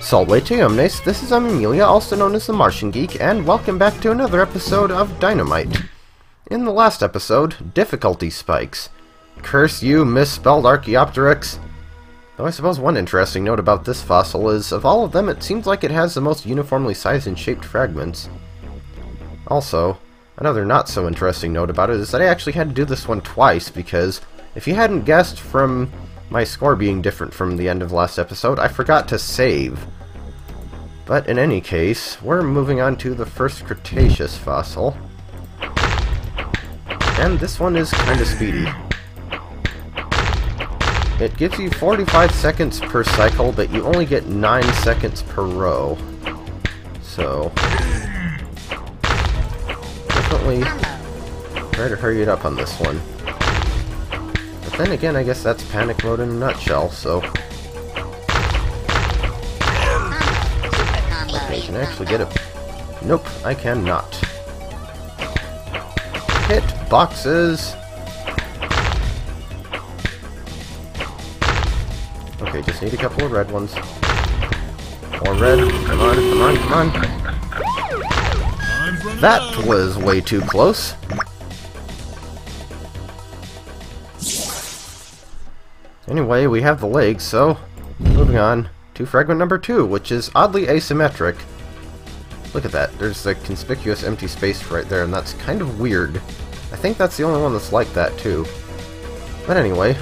Salve, this is Amelia, also known as TheMartianGeek, and welcome back to another episode of Dynomite. In the last episode, difficulty spikes. Curse you, misspelled Archaeopteryx! Though I suppose one interesting note about this fossil is, of all of them, it seems like it has the most uniformly sized and shaped fragments. Also, another not so interesting note about it is that I actually had to do this one twice, because if you hadn't guessed from my score being different from the end of last episode, I forgot to save. But in any case, we're moving on to the first Cretaceous fossil. And this one is kind of speedy. It gives you 45 seconds per cycle, but you only get 9 seconds per row. So definitely try to hurry it up on this one. But then again, I guess that's panic mode in a nutshell, so... Okay, can I actually get it? Nope, I cannot. Hit boxes! Okay, just need a couple of red ones. More red. Come on, come on, come on. That was way too close. Anyway, we have the legs, so moving on to fragment number 2, which is oddly asymmetric. Look at that. There's a conspicuous empty space right there, and that's kind of weird. I think that's the only one that's like that, too. But anyway,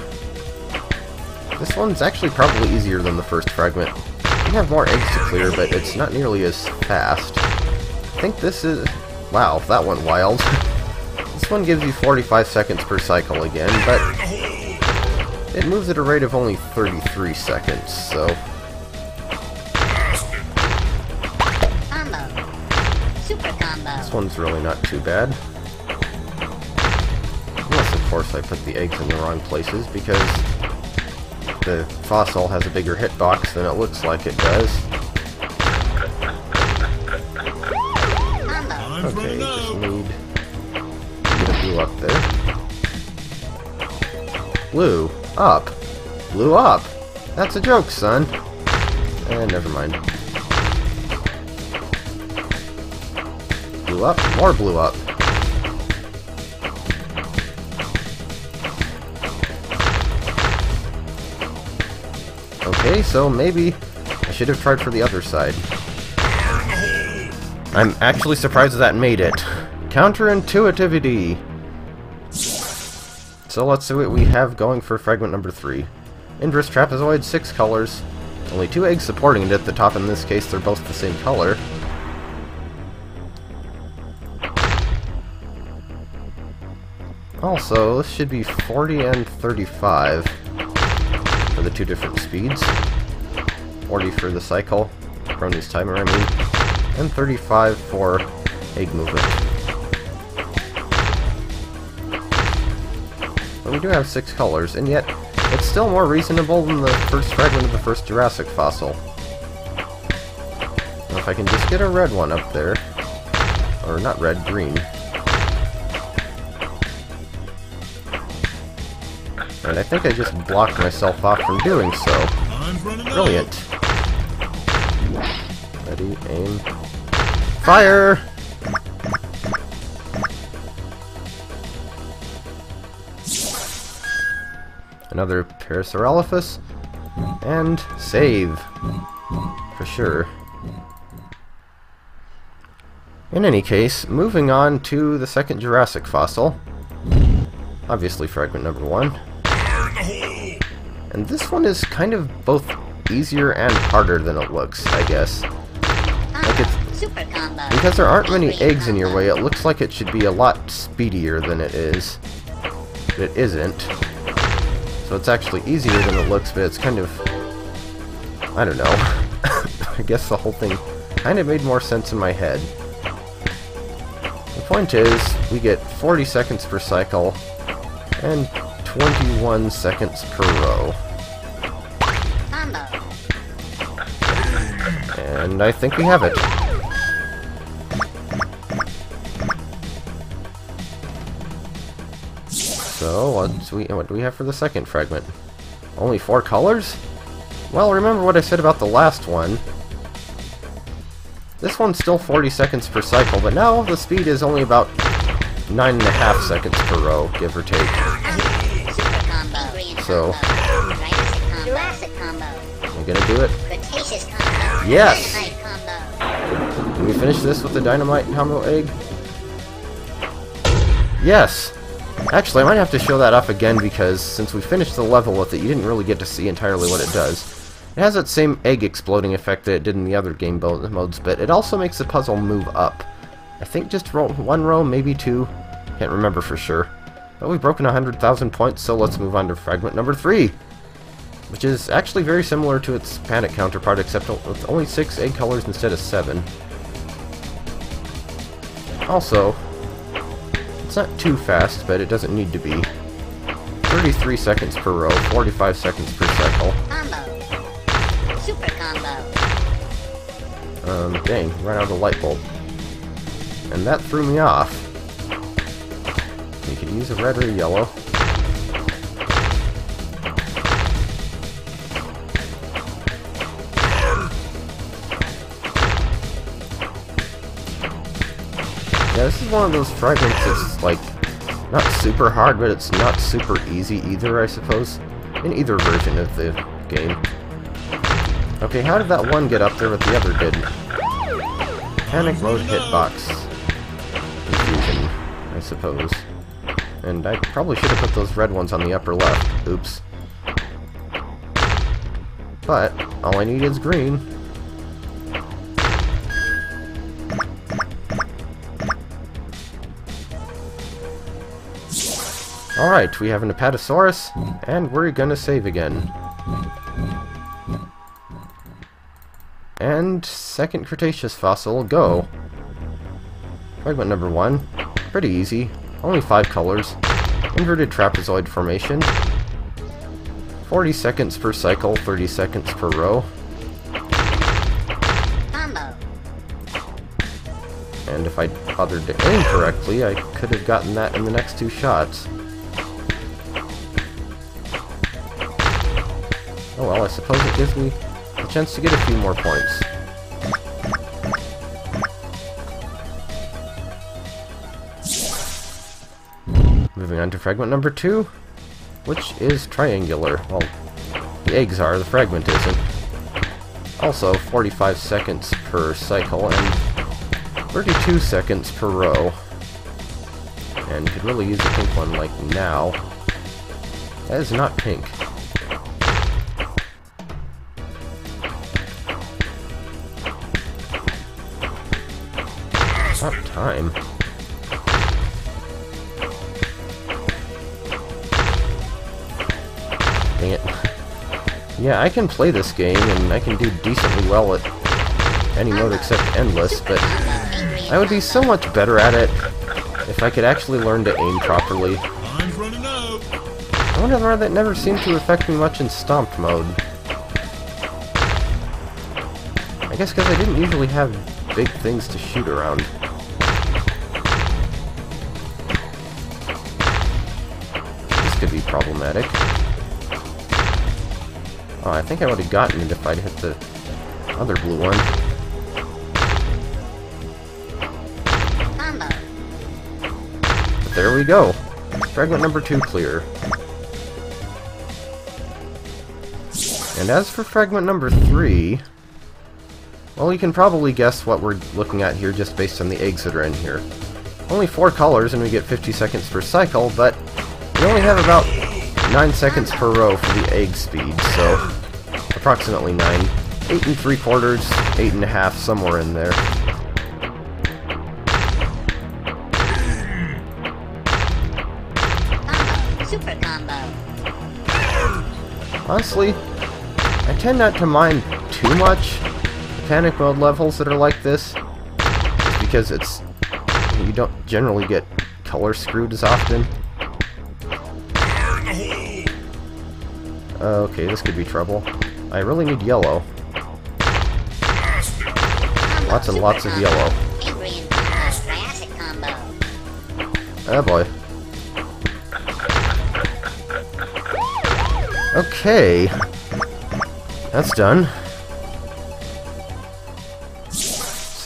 this one's actually probably easier than the first fragment. You have more eggs to clear, but it's not nearly as fast. I think this is... Wow, that went wild. This one gives you 45 seconds per cycle again, but it moves at a rate of only 33 seconds, so... This one's really not too bad. Unless, of course, I put the eggs in the wrong places, because the fossil has a bigger hitbox than it looks like it does. Okay, just need to get a blue up there. Blue up! Blue up! That's a joke, son! Never mind. Blue up, more blue up. Okay, so maybe I should have tried for the other side. I'm actually surprised that made it. Counterintuitivity! So let's see what we have going for fragment number 3. Inverse trapezoid, 6 colors. Only 2 eggs supporting it at the top. In this case, they're both the same color. Also, this should be 40 and 35 for the 2 different speeds. 40 for the cycle, Cronies timer I mean, and 35 for egg movement. But we do have 6 colors, and yet it's still more reasonable than the first fragment of the first Jurassic fossil. Now if I can just get a red one up there, or not red, green. And I think I just blocked myself off from doing so. Brilliant. Ready, aim, fire! Another Parasaurolophus, and save, for sure. In any case, moving on to the second Jurassic fossil. Obviously fragment number 1. And this one is kind of both easier and harder than it looks, I guess. Like it's... Because there aren't many eggs in your way, it looks like it should be a lot speedier than it is. But it isn't. So it's actually easier than it looks, but it's kind of... I don't know. I guess the whole thing kind of made more sense in my head. The point is, we get 40 seconds per cycle, and 21 seconds per row. And I think we have it. So, what do we have for the second fragment? Only 4 colors? Well, remember what I said about the last one. This one's still 40 seconds per cycle, but now the speed is only about 9.5 seconds per row, give or take. So, am I gonna do it? Cretaceous combo. Yes! Dynomite combo. Can we finish this with the Dynomite combo egg? Yes! Actually, I might have to show that off again because since we finished the level with it, you didn't really get to see entirely what it does. It has that same egg exploding effect that it did in the other game modes, but it also makes the puzzle move up. I think just one row, maybe two. Can't remember for sure. But we've broken 100,000 points, so let's move on to Fragment number 3. Which is actually very similar to its Panic counterpart, except with only 6 egg colors instead of 7. Also, it's not too fast, but it doesn't need to be. 33 seconds per row, 45 seconds per cycle. Combo. Super combo. Dang, ran out of the light bulb. And that threw me off. You could use a red or a yellow. Yeah, this is one of those fragments that's, like, not super hard, but it's not super easy either, I suppose. In either version of the game. Okay, how did that one get up there but the other didn't? Panic mode hitbox. Confusion, I suppose. And I probably should have put those red ones on the upper left. Oops. But, all I need is green. Alright, we have an Apatosaurus, and we're gonna save again. And second Cretaceous fossil, go. Fragment number 1, pretty easy, only 5 colors. Inverted trapezoid formation. 40 seconds per cycle, 30 seconds per row. Combo. And if I bothered to aim correctly, I could have gotten that in the next 2 shots. Oh well, I suppose it gives me a chance to get a few more points. Moving on to fragment number 2, which is triangular. Well, the eggs are, the fragment isn't. Also, 45 seconds per cycle and 32 seconds per row. And you could really use a pink one like now. That is not pink. About time. Dang it. Yeah, I can play this game, and I can do decently well at any mode except Endless, but I would be so much better at it if I could actually learn to aim properly. I wonder why that never seemed to affect me much in Stomped mode. I guess because I didn't usually have big things to shoot around. This could be problematic. Oh, I think I would have gotten it if I'd hit the other blue one. But there we go. Fragment number 2 clear. And as for fragment number 3, well, you can probably guess what we're looking at here just based on the eggs that are in here. Only 4 colors and we get 50 seconds per cycle, but we only have about 9 seconds per row for the egg speed, so approximately 9. 8 3/4, 8.5, somewhere in there. Super combo. Honestly, I tend not to mind too much Panic mode levels that are like this, just because you don't generally get color screwed as often. Okay, this could be trouble. I really need yellow. Lots and lots of yellow. Oh boy. Okay. That's done.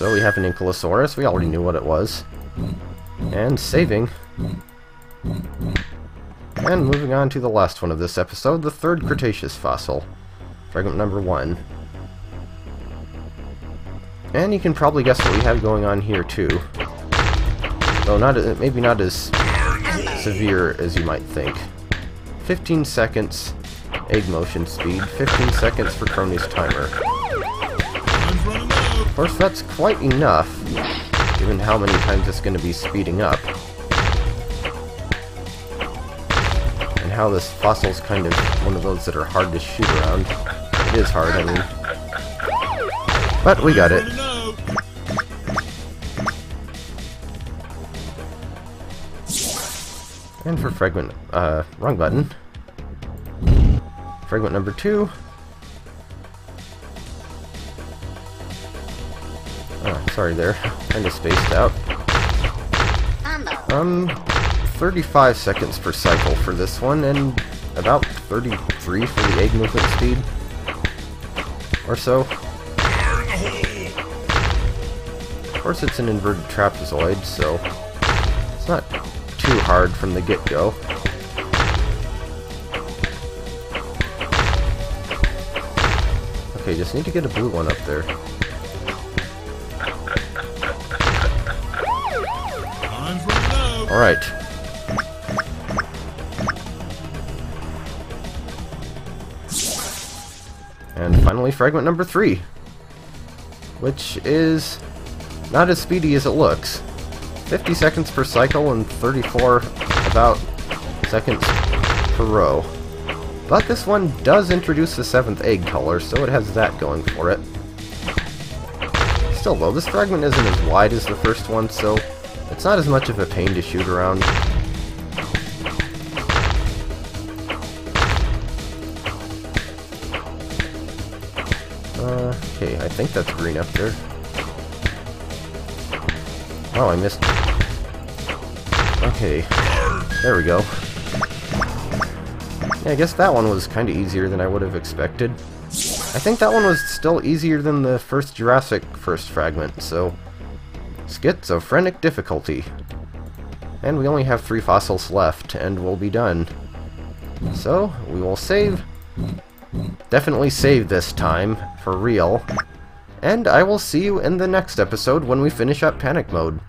So we have an Ankylosaurus, we already knew what it was. And saving. And moving on to the last one of this episode, the third Cretaceous fossil. Fragment number 1. And you can probably guess what we have going on here too. Though maybe not as severe as you might think. 15 seconds egg motion speed, 15 seconds for Croni's timer. Of course, that's quite enough, given how many times it's going to be speeding up. And how this fossil's kind of one of those that are hard to shoot around. It is hard, I mean. But we got it. And for fragment, wrong button. Fragment number 2. Oh, sorry there. Kinda spaced out. 35 seconds per cycle for this one, and about 33 for the egg movement speed. Or so. Of course it's an inverted trapezoid, so it's not too hard from the get-go. Okay, just need to get a blue one up there. Alright. And finally, fragment number 3. Which is not as speedy as it looks. 50 seconds per cycle and 34 about seconds per row. But this one does introduce the 7th egg color, so it has that going for it. Still though, this fragment isn't as wide as the first one, so it's not as much of a pain to shoot around. Okay, I think that's green up there. Oh, I missed. Okay, there we go. Yeah, I guess that one was kind of easier than I would have expected. I think that one was still easier than the first Jurassic fragment, so schizophrenic difficulty. And we only have 3 fossils left, and we'll be done. So, we will save. Definitely save this time, for real. And I will see you in the next episode when we finish up Panic Mode.